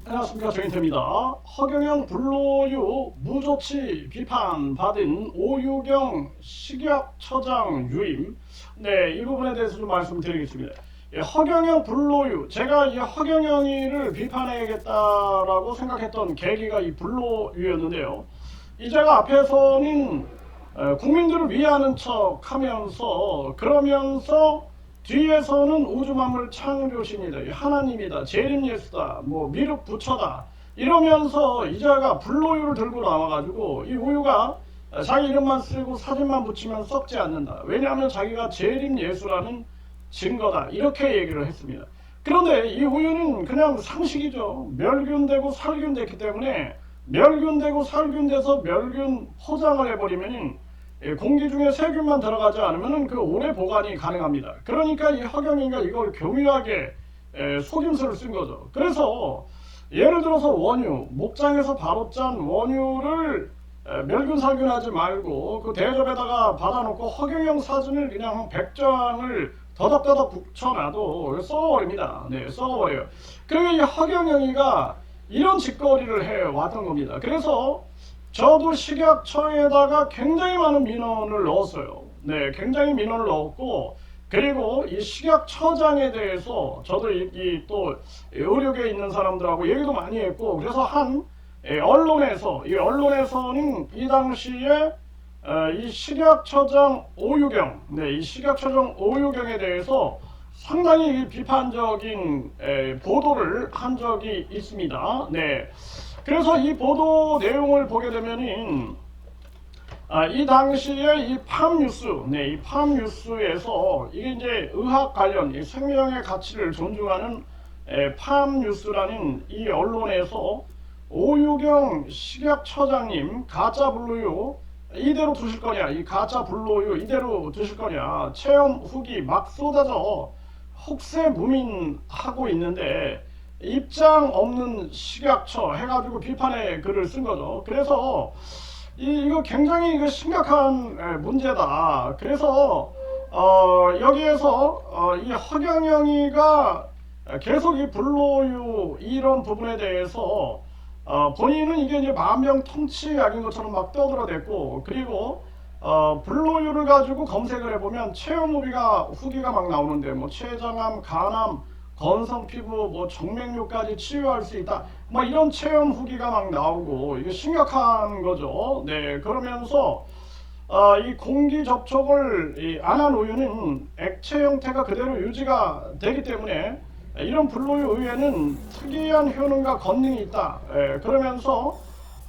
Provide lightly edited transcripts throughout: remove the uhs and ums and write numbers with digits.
안녕하십니까, 정인태입니다. 허경영 불로유 무조치 비판받은 오유경 식약처장 유임, 이 부분에 대해서 좀 말씀드리겠습니다. 허경영 불로유, 제가 이 허경영이를 비판해야겠다라고 생각했던 계기가 이 불로유였는데요. 제가 앞에서는 국민들을 위하는 척 하면서, 그러면서 뒤에서는 우주만물 창조신이다, 하나님이다, 재림예수다, 미륵 부처다 이러면서 이자가 불로유를 들고 나와가지고 이 우유가 자기 이름만 쓰고 사진만 붙이면 썩지 않는다. 왜냐하면 자기가 재림예수라는 증거다, 이렇게 얘기를 했습니다. 그런데 이 우유는 그냥 상식이죠. 멸균되고 살균됐기 때문에 멸균되고 살균돼서 멸균 포장을 해버리면 공기 중에 세균만 들어가지 않으면 그 오래 보관이 가능합니다. 그러니까 이 허경영이가 이걸 교묘하게 속임수를 쓴 거죠. 그래서 예를 들어서 원유, 목장에서 바로 짠 원유를 멸균 살균하지 말고 그 대접에다가 받아놓고 허경영 사진을 그냥 100장을 더덕더덕 붙여놔도 썩어버립니다. 썩어버려요. 그러면 이 허경영이가 이런 짓거리를 해왔던 겁니다. 그래서 저도 식약처에다가 굉장히 많은 민원을 넣었어요. 굉장히 민원을 넣었고, 그리고 이 식약처장에 대해서 저도 또 의료계에 있는 사람들하고 얘기도 많이 했고, 그래서 언론에서는 이 당시에 이 식약처장 오유경, 이 식약처장 오유경에 대해서 상당히 비판적인 보도를 한 적이 있습니다. 그래서 이 보도 내용을 보게 되면은 이 당시에 이 팜뉴스, 이 팜뉴스에서 이게 이제 의학 관련 이 생명의 가치를 존중하는 팜뉴스라는 이 언론에서 오유경 식약처장님 가짜 불로유 이대로 두실 거냐, 이 가짜 불로유 이대로 두실 거냐, 체험 후기 막 쏟아져 혹세무민하고 있는데 입장 없는 식약처 해가지고 비판의 글을 쓴 거죠. 그래서 이거 굉장히 심각한 문제다. 그래서 여기에서 이 허경영이가 계속 이 불로유 이런 부분에 대해서 본인은 이게 이제 만병통치약인 것처럼 막 떠들어댔고, 그리고 불로유를 가지고 검색을 해보면 체험 후기가 막 나오는데 췌장암, 간암, 건성 피부, 정맥류까지 치유할 수 있다, 이런 체험 후기가 막 나오고 이게 심각한 거죠. 그러면서 이 공기 접촉을 안 한 우유는 액체 형태가 그대로 유지가 되기 때문에 이런 불로유 우유에는 특이한 효능과 권능이 있다. 그러면서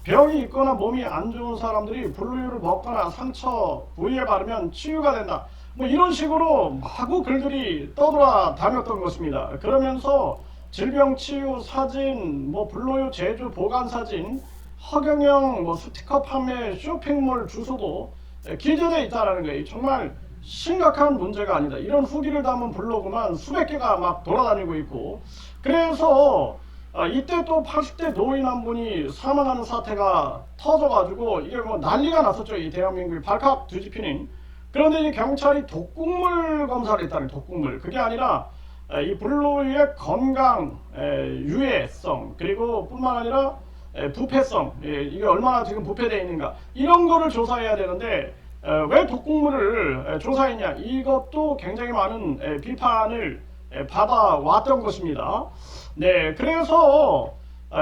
병이 있거나 몸이 안 좋은 사람들이 불로유를 먹거나 상처 부위에 바르면 치유가 된다, 이런 식으로 마구 글들이 떠돌아다녔던 것입니다. 그러면서 질병 치유 사진, 불로유 제조 보관 사진, 허경영 스티커 판매 쇼핑몰 주소도 기재되어 있다는 거예요. 정말 심각한 문제가 아니다. 이런 후기를 담은 블로그만 수백 개가 막 돌아다니고 있고, 그래서 이때 또 80대 노인 한 분이 사망하는 사태가 터져가지고 이게 난리가 났었죠. 이 대한민국이 발칵 뒤집히는. 그런데 이 경찰이 독극물 검사를 했다는, 독극물. 그게 아니라 이 불로유의 건강, 유해성, 그리고 뿐만 아니라 부패성, 이게 얼마나 지금 부패되어 있는가, 이런 거를 조사해야 되는데 왜 독극물을 조사했냐, 이것도 굉장히 많은 비판을 받아왔던 것입니다. 그래서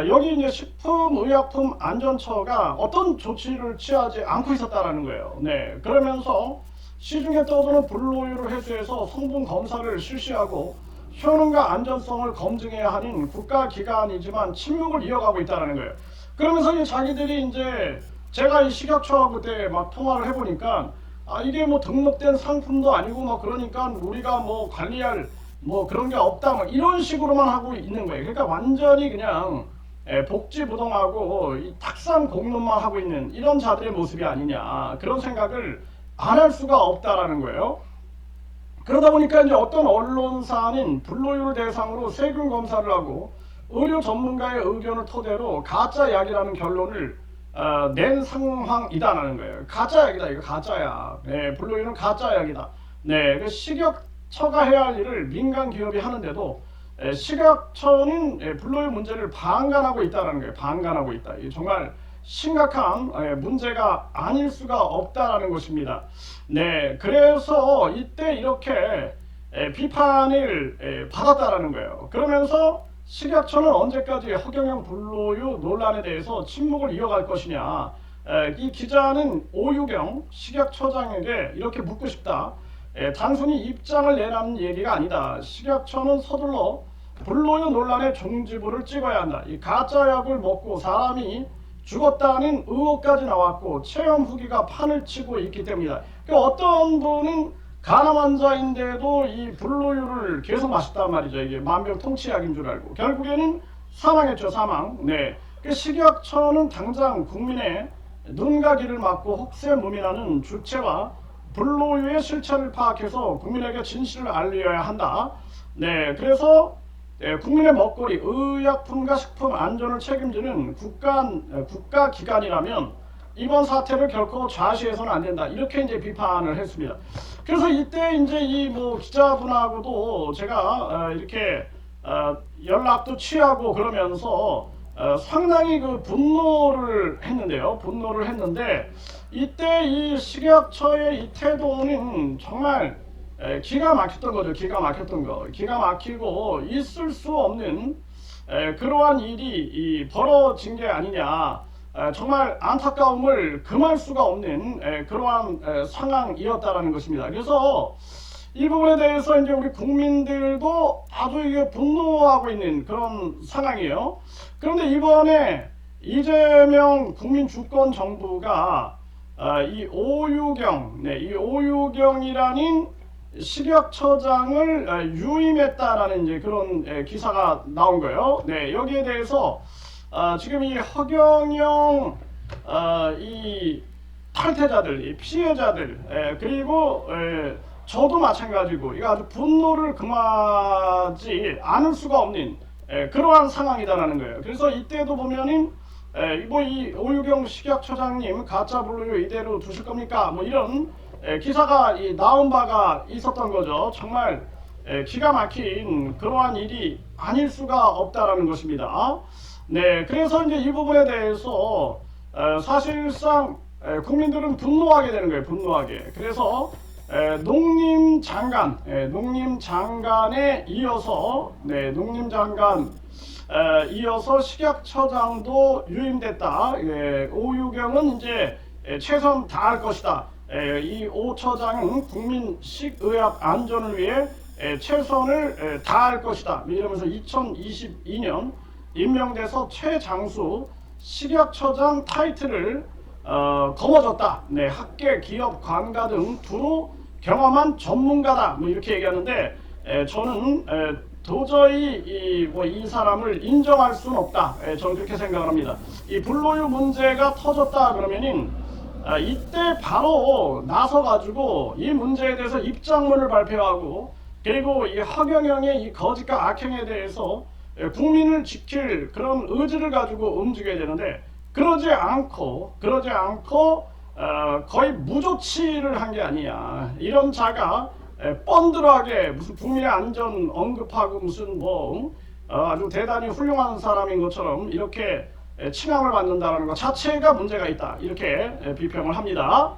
여기 이제 식품의약품안전처가 어떤 조치를 취하지 않고 있었다라는 거예요. 그러면서 시중에 떠도는 불로유를 회수해서 성분 검사를 실시하고 효능과 안전성을 검증해야 하는 국가기관이지만 침묵을 이어가고 있다는 거예요. 그러면서 이 자기들이 이제 제가 이 식약처하고 그때 막 통화를 해보니까 이게 등록된 상품도 아니고 그러니까 우리가 관리할 그런 게 없다, 이런 식으로만 하고 있는 거예요. 그러니까 완전히 그냥 복지부동하고 이 탁상 공론만 하고 있는 이런 자들의 모습이 아니냐, 그런 생각을 안 할 수가 없다라는 거예요. 그러다 보니까 이제 어떤 언론사는 불로유를 대상으로 세균 검사를 하고 의료 전문가의 의견을 토대로 가짜 약이라는 결론을 낸 상황이다라는 거예요. 가짜 약이다, 이거 가짜야. 불로유는 가짜 약이다. 그 식약처가 해야 할 일을 민간 기업이 하는데도 식약처는 불로유 문제를 방관하고 있다는 거예요. 방관하고 있다. 이 정말 심각한 문제가 아닐 수가 없다라는 것입니다. 네, 그래서 이때 이렇게 비판을 받았다라는 거예요. 그러면서 식약처는 언제까지 허경영 불로유 논란에 대해서 침묵을 이어갈 것이냐. 이 기자는 오유경 식약처장에게 이렇게 묻고 싶다. 단순히 입장을 내라는 얘기가 아니다. 식약처는 서둘러 불로유 논란의 종지부를 찍어야 한다. 이 가짜 약을 먹고 사람이 죽었다는 의혹까지 나왔고 체험 후기가 판을 치고 있기 때문이다. 그러니까 어떤 분은 간암 환자인데도 이 불로유를 계속 마셨단 말이죠. 이게 만병통치약인 줄 알고 결국에는 사망했죠. 사망. 네. 그 식약처는 당장 국민의 눈과 귀를 막고 혹세무민하는 주체와 불로유의 실체를 파악해서 국민에게 진실을 알려야 한다. 네, 그래서 국민의 먹거리, 의약품과 식품 안전을 책임지는 국가기관이라면 이번 사태를 결코 좌시해서는 안 된다. 이렇게 이제 비판을 했습니다. 그래서 이때 이제 이 뭐 기자분하고도 제가 이렇게 연락도 취하고 그러면서 상당히 그 분노를 했는데요. 분노를 했는데 이때 이 식약처의 이 태도는 정말 기가 막혔던 거죠. 기가 막혔던 거. 기가 막히고 있을 수 없는 그러한 일이 벌어진 게 아니냐. 정말 안타까움을 금할 수가 없는 그러한 상황이었다라는 것입니다. 그래서 이 부분에 대해서 이제 우리 국민들도 아주 이게 분노하고 있는 그런 상황이에요. 그런데 이번에 이재명 국민주권정부가 이 오유경, 이 오유경이라는 식약처장을 유임했다라는 이제 그런 기사가 나온 거예요. 네, 여기에 대해서 지금 이 허경영 이 탈퇴자들, 이 피해자들, 그리고 저도 마찬가지고 이거 아주 분노를 금하지 않을 수가 없는 그러한 상황이다라는 거예요. 그래서 이때도 보면은 뭐 이 오유경 식약처장님 가짜 불로유 이대로 두실 겁니까? 뭐 이런 기사가 나온 바가 있었던 거죠. 정말 기가 막힌 그러한 일이 아닐 수가 없다라는 것입니다. 네, 그래서 이제 이 부분에 대해서 사실상 국민들은 분노하게 되는 거예요. 분노하게. 그래서 농림장관에 이어서 농림장관 이어서 식약처장도 유임됐다. 오유경은 이제 최선 다할 것이다. 이 오 처장은 국민 식의학 안전을 위해 최선을 다할 것이다. 이러면서 2022년 임명돼서 최장수 식약처장 타이틀을 거머졌다. 네, 학계, 기업, 관가 등 두루 경험한 전문가다. 뭐 이렇게 얘기하는데 저는 도저히 이 사람을 인정할 수는 없다. 저는 그렇게 생각을 합니다. 이 불로유 문제가 터졌다 그러면은 이때 바로 나서가지고 이 문제에 대해서 입장문을 발표하고 그리고 이 허경영의 이 거짓과 악행에 대해서 국민을 지킬 그런 의지를 가지고 움직여야 되는데 그러지 않고 거의 무조치를 한 게 아니냐. 이런 자가 뻔들하게 무슨 국민의 안전 언급하고 무슨 아주 대단히 훌륭한 사람인 것처럼 이렇게 칭함을 받는다는 것 자체가 문제가 있다. 이렇게 비평을 합니다.